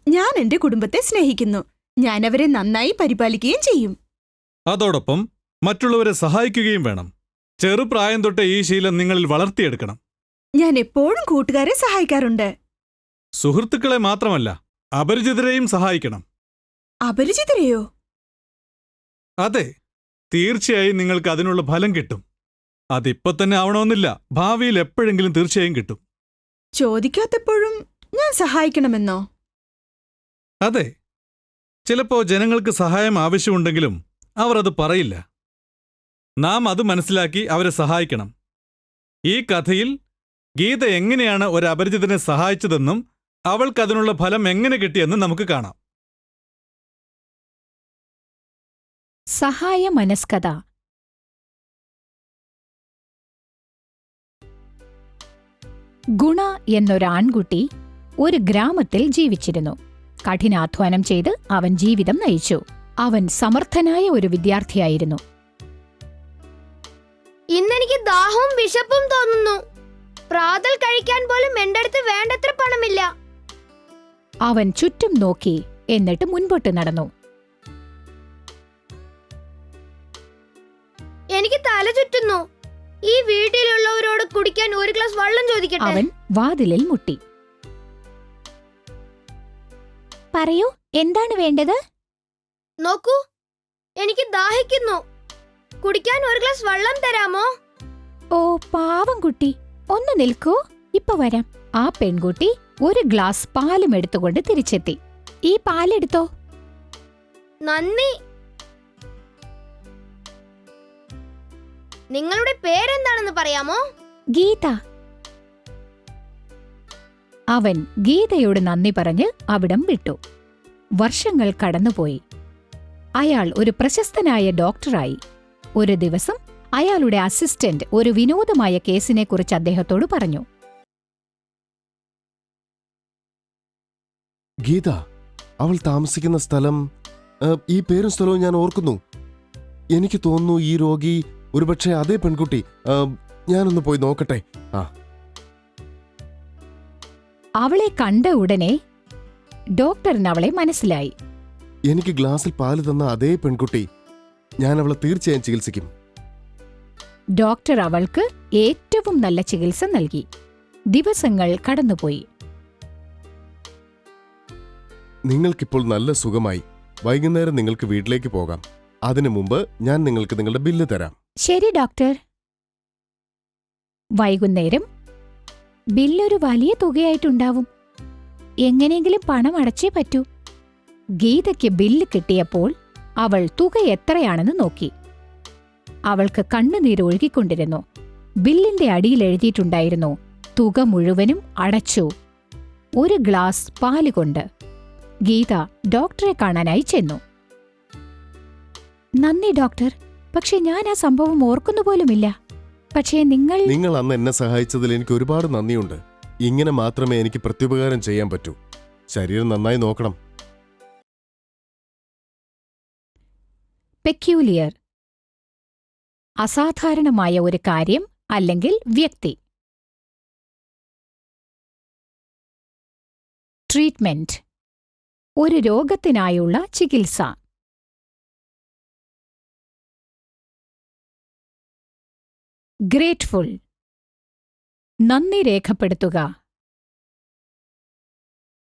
ഞാൻ എന്റെ കുടുംബത്തെ സ്നേഹിക്കുന്നു. ഞാൻ അവരെ നന്നായി പരിപാലിക്കുകയും ചെയ്യും. അതോടൊപ്പം മറ്റുള്ളവരെ സഹായിക്കുകയും വേണം. ചെറുപ്രായം തൊട്ടേ ഈ ശീലം നിങ്ങളിൽ വളർത്തിയെടുക്കണം. ഞാൻ എപ്പോഴും കൂട്ടുകാരെ സഹായിക്കാറുണ്ട്. സുഹൃത്തുക്കളെ മാത്രമല്ല, അപരിചിതരെയും സഹായിക്കണം. അപരിചിതരെയോ? അതെ, തീർച്ചയായും നിങ്ങൾക്ക് അതിനുള്ള ഫലം കിട്ടും. അതിപ്പോ തന്നെ ആവണമെന്നില്ല, ഭാവിയിൽ എപ്പോഴെങ്കിലും തീർച്ചയായും കിട്ടും. ചോദിക്കാത്തപ്പോഴും ഞാൻ സഹായിക്കണമെന്നോ? അതെ, ചിലപ്പോ ജനങ്ങൾക്ക് സഹായം ആവശ്യമുണ്ടെങ്കിലും അവർ അത് പറയില്ല. നാം അത് മനസ്സിലാക്കി അവരെ സഹായിക്കണം. ഈ കഥയിൽ ഗീത എങ്ങനെയാണ് ഒരു അപരിചിതനെ സഹായിച്ചതെന്നും അവൾക്കതിനുള്ള ഫലം എങ്ങനെ കിട്ടിയെന്നും നമുക്ക് കാണാം. സഹായ മനസ്കത. ഗുണ എന്നൊരാൺകുട്ടി ഒരു ഗ്രാമത്തിൽ ജീവിച്ചിരുന്നു. കഠിനാധ്വാനം ചെയ്ത് അവൻ ജീവിതം നയിച്ചു. അവൻ സമർത്ഥനായ ഒരു വിദ്യാർത്ഥിയായിരുന്നു. ഇന്നെനിക്ക് ദാഹവും വിശപ്പും തോന്നുന്നു. പ്രാതൽ കഴിക്കാൻ പോലും എന്റെ അടുത്ത് വേണ്ടത്ര പണമില്ല. അവൻ ചുറ്റും നോക്കി, എന്നിട്ട് മുൻപോട്ട് നടന്നു. എനിക്ക് തല ചുറ്റുന്നു. ഈ വീട്ടിലുള്ളവരോട് കുടിക്കാൻ ഒരു ഗ്ലാസ് വെള്ളം ചോദിക്കട്ടെ? അവൻ വാതിലിൽ മുട്ടി. പറയൂ, എന്താണ് വേണ്ടത്? നോക്കൂ, എനിക്ക് ദാഹിക്കുന്നു. കുടിക്കാൻ ഒരു ഗ്ലാസ് വെള്ളം തരാമോ? ഓ പാവം കുട്ടി, ഒന്ന് നിൽക്കൂ, ഇപ്പൊ വരാം. ആ പെൺകുട്ടി ഒരു ഗ്ലാസ് പാലും എടുത്തുകൊണ്ട് തിരിച്ചെത്തി. ഈ പാലെടുത്തോ. നന്ദി. നിങ്ങളുടെ പേരെന്താണെന്ന് പറയാമോ? ഗീത. അവൻ ഗീതയോട് നന്ദി പറഞ്ഞ് അവിടം വിട്ടു. വർഷങ്ങൾ കടന്നുപോയി. അയാൾ ഒരു പ്രശസ്തനായ ഡോക്ടറായി. ഒരു ദിവസം അയാളുടെ അസിസ്റ്റന്റ് ഒരു വിനോദമായ കേസിനെക്കുറിച്ച് അദ്ദേഹത്തോട് പറഞ്ഞു. ഗീത, അവൾ താമസിക്കുന്ന സ്ഥലം, ഈ പേരും സ്ഥലവും ഞാൻ ഓർക്കുന്നു. എനിക്ക് തോന്നുന്നു ഈ രോഗി ഒരുപക്ഷെ അതേ പെൺകുട്ടി. ഞാനൊന്ന് പോയി നോക്കട്ടെ. അവളെ കണ്ട ഉടനെ ഡോക്ടറിന് അവളെ മനസ്സിലായി. എനിക്ക് ഗ്ലാസിൽ പാല് തന്ന അതേ പെൺകുട്ടി. ഞാൻ അവളെ തീർച്ചയായും ചികിത്സിക്കും. ഡോക്ടർ അവൾക്ക് ഏറ്റവും നല്ല ചികിത്സ നൽകി. ദിവസങ്ങൾ കടന്നുപോയി. നിങ്ങൾക്കിപ്പോൾ നല്ല സുഖമായി. വൈകുന്നേരം നിങ്ങൾക്ക് വീട്ടിലേക്ക് പോകാം. അതിനു മുമ്പ് ഞാൻ നിങ്ങൾക്ക് നിങ്ങളുടെ ബില്ല് തരാം. ശരി ഡോക്ടർ. വൈകുന്നേരം ബില്ലൊരു വലിയ തുകയായിട്ടുണ്ടാവും. എങ്ങനെയെങ്കിലും പണം അടച്ചേ പറ്റൂ. ഗീതയ്ക്ക് ബില്ല് കിട്ടിയപ്പോൾ അവൾ തുക എത്രയാണെന്ന് നോക്കി. അവൾക്ക് കണ്ണുനീരൊഴുകിക്കൊണ്ടിരുന്നു. ബില്ലിന്റെ അടിയിൽ എഴുതിയിട്ടുണ്ടായിരുന്നു, തുക മുഴുവനും അടച്ചു, ഒരു ഗ്ലാസ് പാലുകൊണ്ട്. ഗീത ഡോക്ടറെ കാണാനായി ചെന്നു. നന്ദി ഡോക്ടർ, പക്ഷെ ഞാൻ ആ സംഭവം ഓർക്കുന്നുപോലുമില്ല. പക്ഷേ നിങ്ങൾ അന്ന് എന്നെ സഹായിച്ചതിൽ എനിക്ക് ഒരുപാട് നന്ദിയുണ്ട്. ഇങ്ങനെ മാത്രമേ എനിക്ക് പ്രത്യുപകാരം ചെയ്യാൻ പറ്റൂ. ശരീരം നന്നായി നോക്കണം. പെക്യൂലിയർ. അസാധാരണമായ ഒരു കാര്യം അല്ലെങ്കിൽ വ്യക്തി. ട്രീറ്റ്മെന്റ്. ഒരു രോഗത്തിനായുള്ള ചികിത്സ. ഗ്രേറ്റ്ഫുൾ. നന്ദി രേഖപ്പെടുത്തുക.